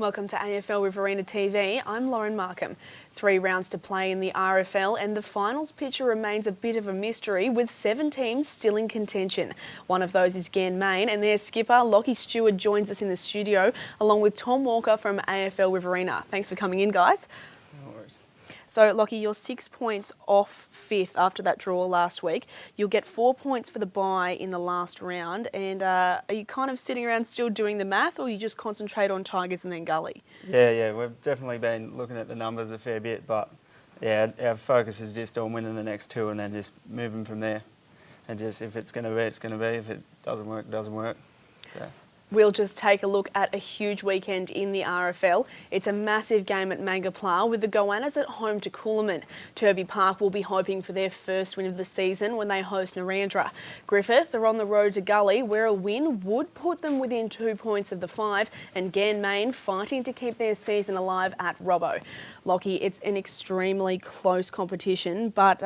Welcome to AFL Riverina TV. I'm Lauren Markham. 3 rounds to play in the RFL and the finals picture remains a bit of a mystery with 7 teams still in contention. One of those is Ganmain and their skipper Lachie Steward joins us in the studio along with Tom Walker from AFL Riverina. Thanks for coming in, guys. No worries. So, Lachie, you're 6 points off 5th after that draw last week. You'll get 4 points for the bye in the last round. And are you kind of sitting around still doing the math, or you just concentrate on Tigers and then Gully? Yeah, we've definitely been looking at the numbers a fair bit, but yeah, our focus is just on winning the next 2 and then just moving from there. And just if it's going to be, it's going to be. If it doesn't work, it doesn't work. So. We'll just take a look at a huge weekend in the RFL. It's a massive game at Mangapla with the Goannas at home to Coolman. Turvey Park will be hoping for their first win of the season when they host Narrandera. Griffith are on the road to Gully where a win would put them within 2 points of the 5, and Ganmain fighting to keep their season alive at Robbo. Lachie, it's an extremely close competition, but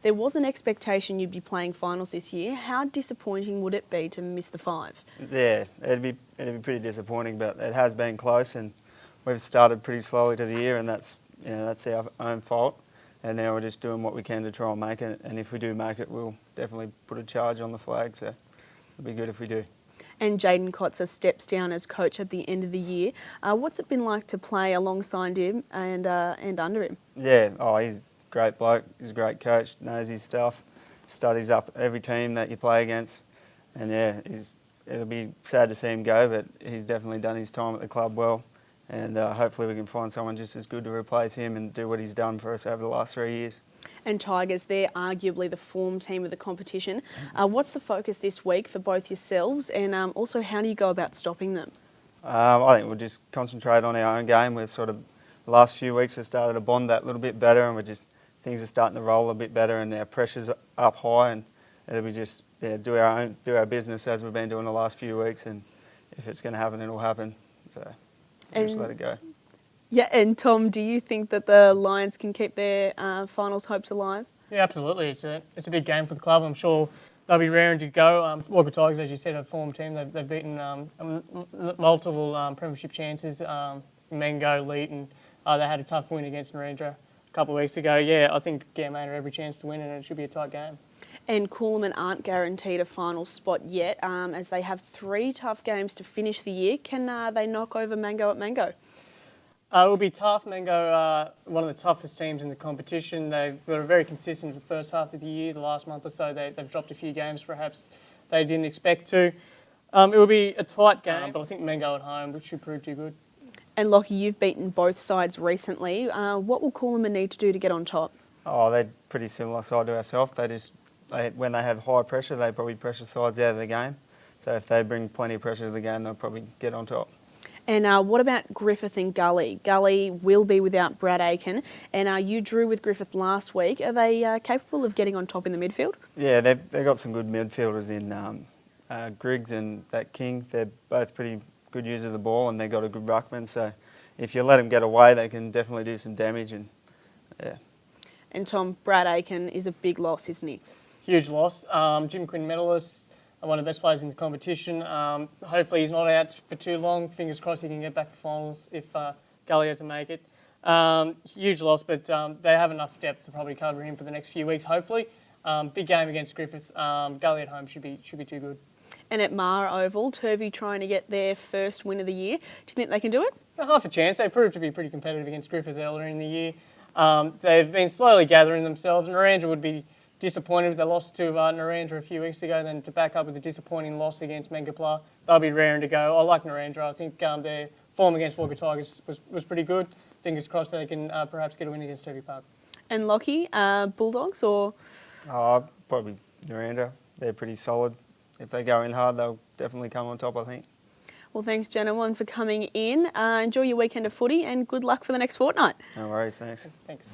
there was an expectation you'd be playing finals this year. How disappointing would it be to miss the 5? Yeah, it'd be pretty disappointing, but it has been close, and we've started pretty slowly to the year, and that's our own fault. And now we're just doing what we can to try and make it. And if we do make it, we'll definitely put a charge on the flag. So it'll be good if we do. And Jaden Kotzer steps down as coach at the end of the year. What's it been like to play alongside him and under him? Yeah, he's a great bloke. He's a great coach, knows his stuff, studies up every team that you play against. And yeah, it'll be sad to see him go, but he's definitely done his time at the club well. And hopefully we can find someone just as good to replace him and do what he's done for us over the last 3 years. And Tigers, they're arguably the form team of the competition. What's the focus this week for both yourselves, and also how do you go about stopping them? I think we'll just concentrate on our own game. We're sort of, the last few weeks we've started to bond that little bit better, and things are starting to roll a bit better, and our pressure's up high, and it'll be just do our business as we've been doing the last few weeks, and if it's going to happen, it'll happen. So just let it go. Yeah, and Tom, do you think that the Lions can keep their finals hopes alive? Yeah, absolutely. It's a big game for the club. I'm sure they'll be raring to go. Walker Tigers, as you said, are a form team. They've beaten multiple premiership chances, Mango, Leeton. They had a tough win against Narrandera a couple of weeks ago. Yeah, I think Ganmain have every chance to win, and it should be a tight game. And Coolman aren't guaranteed a final spot yet, as they have 3 tough games to finish the year. Can they knock over Mango at Mango? It will be tough. Mango, one of the toughest teams in the competition. They were very consistent for the first half of the year. The last month or so, they've dropped a few games perhaps they didn't expect to. It will be a tight game, but I think Mango at home, which should prove too good. And Lachie, you've beaten both sides recently. What will Coolman need to do to get on top? They're pretty similar side to ourselves. When they have high pressure, they probably pressure sides out of the game. So if they bring plenty of pressure to the game, they'll probably get on top. And what about Griffith and Gully? Gully will be without Brad Aiken, and you drew with Griffith last week. Are they capable of getting on top in the midfield? Yeah, they've got some good midfielders in Griggs and that King. They're both pretty good users of the ball, and they've got a good ruckman. So if you let them get away, they can definitely do some damage. And yeah. And Tom, Brad Aiken is a big loss, isn't he? Huge loss. Jim Quinn medalist. One of the best players in the competition. Hopefully he's not out for too long. Fingers crossed he can get back to finals if Gully has to make it. Huge loss, but they have enough depth to probably cover him for the next few weeks, hopefully. Big game against Griffith. Gully at home should be too good. And at Mara Oval, Turvey trying to get their first win of the year. Do you think they can do it? Half a chance. They proved to be pretty competitive against Griffith earlier in the year. They've been slowly gathering themselves, and Narrandera would be disappointed if they lost to Narrandera a few weeks ago, then to back up with a disappointing loss against Mangapla, they'll be raring to go. I like Narrandera. I think their form against Walker Tigers was pretty good. Fingers crossed they can perhaps get a win against Turvey Park. And Lachie, Bulldogs or? Probably Narrandera. They're pretty solid. If they go in hard, they'll definitely come on top, I think. Well, thanks, gentlemen, for coming in. Enjoy your weekend of footy and good luck for the next fortnight. No worries, thanks. Thanks.